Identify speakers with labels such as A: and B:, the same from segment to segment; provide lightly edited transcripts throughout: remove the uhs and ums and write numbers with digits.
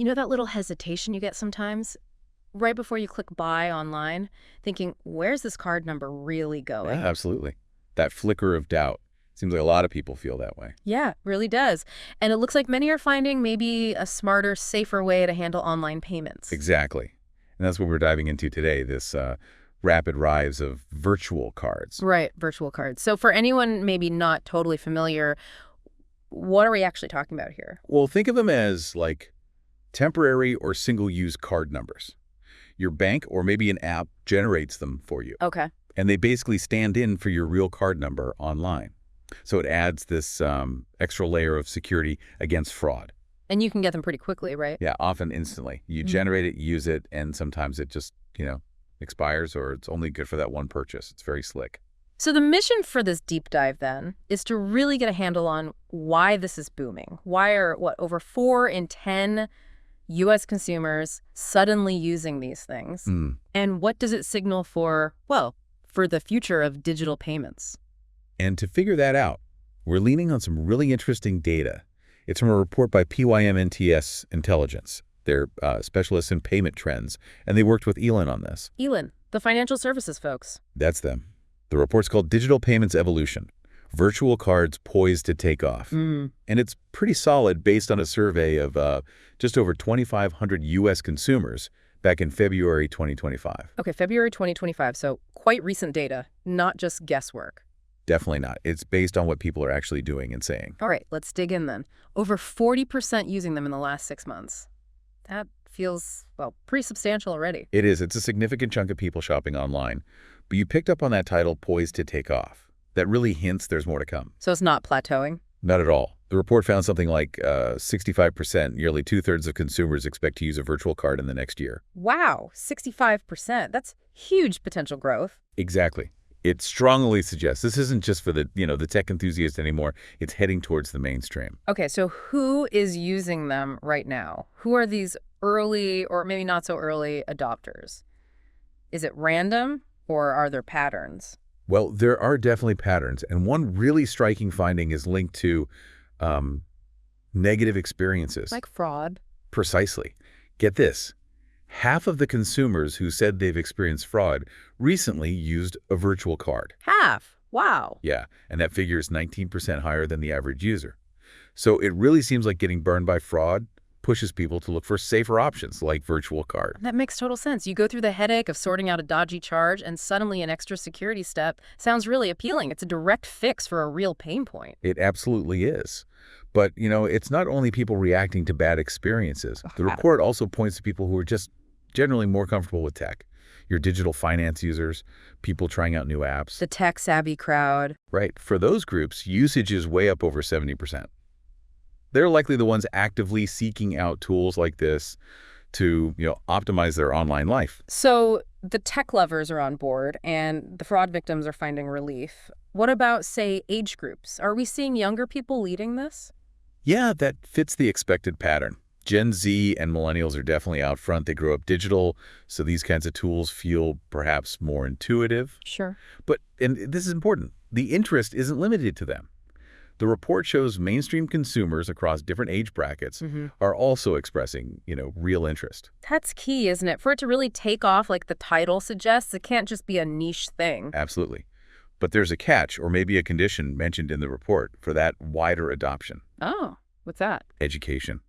A: You know that little hesitation you get sometimes? Right before you click buy online, thinking, where's this card number really
B: Yeah,
A: going?
B: absolutely. That flicker of doubt. Seems like a lot of people feel that way.
A: Yeah, really does. And it looks like many are finding maybe a smarter, safer way to handle online payments.
B: Exactly. And that's what we're diving into today, this rapid rise of virtual cards.
A: Right, virtual cards. So for anyone maybe not totally familiar, what are we actually talking about here?
B: Well, think of them as like temporary or single-use card numbers. Your bank or maybe an app generates them for you,
A: Okay.
B: and they basically stand in for your real card number online. So it adds this extra layer of security against fraud.
A: And you can get them pretty quickly, right?
B: Yeah, often instantly. You
A: Mhm.
B: generate it, use it, and sometimes it just, expires or it's only good for that one purchase. It's very slick.
A: So the mission for this deep dive then is to really get a handle on why this is booming. Why are, over 4 in 10 U.S. consumers suddenly using these things?
B: Mm.
A: And what does it signal for, for the future of digital payments?
B: And to figure that out, we're leaning on some really interesting data. It's from a report by PYMNTS Intelligence. They're specialists in payment trends, and they worked with Elon on this.
A: Elon, the financial services folks.
B: That's them. The report's called Digital Payments Evolution, Virtual Cards Poised to Take Off.
A: Mm.
B: And it's pretty solid based on a survey of just over 2,500 U.S. consumers back in February 2025.
A: Okay, February 2025, so quite recent data, not just guesswork.
B: Definitely not. It's based on what people are actually doing and saying.
A: All right, let's dig in then. Over 40% using them in the last 6 months. That feels, pretty substantial already.
B: It is. It's a significant chunk of people shopping online. But you picked up on that title, Poised to Take Off. That really hints there's more to come.
A: So it's not plateauing?
B: Not at all. The report found something like 65%, nearly two-thirds of consumers expect to use a virtual card in the next year.
A: Wow, 65%. That's huge potential growth.
B: Exactly. It strongly suggests this isn't just for the tech enthusiast anymore. It's heading towards the mainstream.
A: Okay, so who is using them right now? Who are these early or maybe not so early adopters? Is it random or are there patterns?
B: Well, there are definitely patterns, and one really striking finding is linked to negative experiences.
A: Like fraud.
B: Precisely. Get this. Half of the consumers who said they've experienced fraud recently used a virtual card.
A: Half. Wow.
B: Yeah, and that figure is 19% higher than the average user. So it really seems like getting burned by fraud pushes people to look for safer options like virtual card.
A: That makes total sense. You go through the headache of sorting out a dodgy charge, and suddenly an extra security step sounds really appealing. It's a direct fix for a real pain point.
B: It absolutely is. But, it's not only people reacting to bad experiences. The report also points to people who are just generally more comfortable with tech. Your digital finance users, people trying out new apps.
A: The tech-savvy crowd.
B: Right. For those groups, usage is way up over 70%. They're likely the ones actively seeking out tools like this to, optimize their online life.
A: So the tech lovers are on board and the fraud victims are finding relief. What about, say, age groups? Are we seeing younger people leading this?
B: Yeah, that fits the expected pattern. Gen Z and millennials are definitely out front. They grew up digital, so these kinds of tools feel perhaps more intuitive.
A: Sure.
B: And this is important, the interest isn't limited to them. The report shows mainstream consumers across different age brackets are also expressing, real interest.
A: That's key, isn't it? For it to really take off like the title suggests, it can't just be a niche thing.
B: Absolutely. But there's a catch, or maybe a condition mentioned in the report, for that wider adoption.
A: Oh, what's that?
B: Education.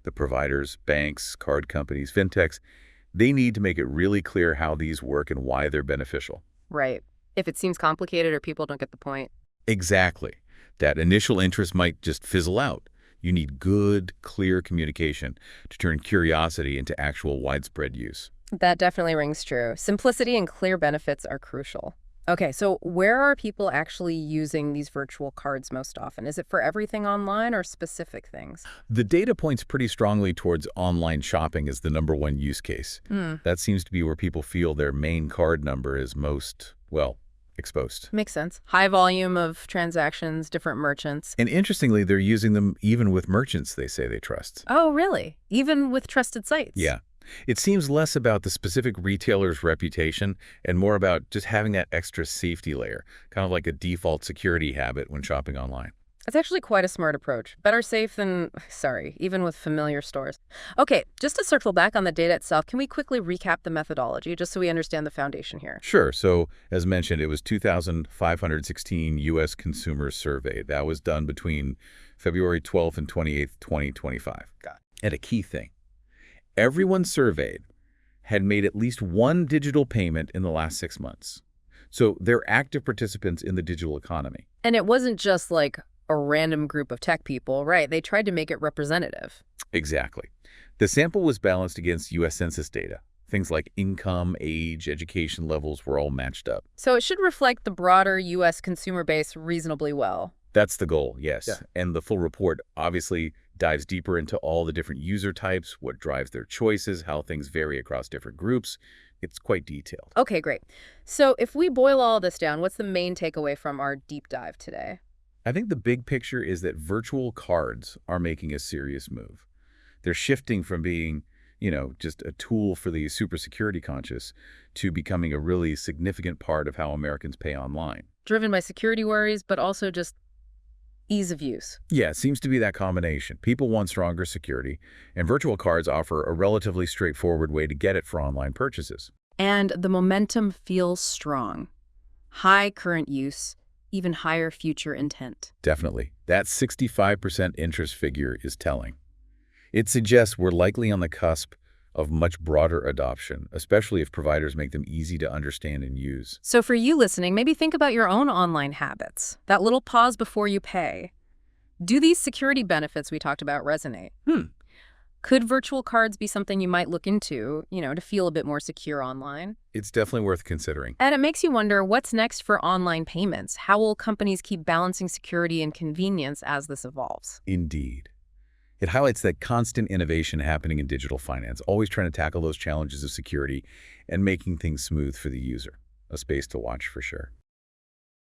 B: The providers, banks, card companies, fintechs, they need to make it really clear how these work and why they're beneficial.
A: Right. If it seems complicated or people don't get the point.
B: Exactly. That initial interest might just fizzle out. You need good, clear communication to turn curiosity into actual widespread use.
A: That definitely rings true. Simplicity and clear benefits are crucial. Okay, so where are people actually using these virtual cards most often? Is it for everything online or specific things?
B: The data points pretty strongly towards online shopping as the #1 use case. That seems to be where people feel their main card number is most, exposed.
A: Makes sense. High volume of transactions, different merchants.
B: And interestingly, they're using them even with merchants they say they trust.
A: Oh, really? Even with trusted sites?
B: Yeah. It seems less about the specific retailer's reputation and more about just having that extra safety layer, kind of like a default security habit when shopping online.
A: It's actually quite a smart approach. Better safe than sorry, even with familiar stores. Okay, just to circle back on the data itself, can we quickly recap the methodology just so we understand the foundation here?
B: Sure. So, as mentioned, it was 2,516 U.S. consumers surveyed. That was done between February 12th and 28th, 2025.
A: Got it.
B: And a key thing, everyone surveyed had made at least one digital payment in the last 6 months. So they're active participants in the digital economy.
A: And it wasn't just like a random group of tech people, right? They tried to make it representative.
B: Exactly. The sample was balanced against U.S. Census data. Things like income, age, education levels were all matched up.
A: So it should reflect the broader U.S. consumer base reasonably well.
B: That's the goal, yes.
A: Yeah.
B: And the full report obviously dives deeper into all the different user types, what drives their choices, how things vary across different groups. It's quite detailed.
A: Okay, great. So if we boil all this down, what's the main takeaway from our deep dive today?
B: I think the big picture is that virtual cards are making a serious move. They're shifting from being, just a tool for the super security conscious to becoming a really significant part of how Americans pay online.
A: Driven by security worries, but also just ease of use.
B: Yeah, it seems to be that combination. People want stronger security, and virtual cards offer a relatively straightforward way to get it for online purchases.
A: And the momentum feels strong. High current use, even higher future intent.
B: Definitely. That 65% interest figure is telling. It suggests we're likely on the cusp of much broader adoption, especially if providers make them easy to understand and use.
A: So for you listening, maybe think about your own online habits. That little pause before you pay. Do these security benefits we talked about resonate? Could virtual cards be something you might look into, to feel a bit more secure online?
B: It's definitely worth considering.
A: And it makes you wonder, what's next for online payments? How will companies keep balancing security and convenience as this evolves?
B: Indeed. It highlights that constant innovation happening in digital finance, always trying to tackle those challenges of security and making things smooth for the user. A space to watch for sure.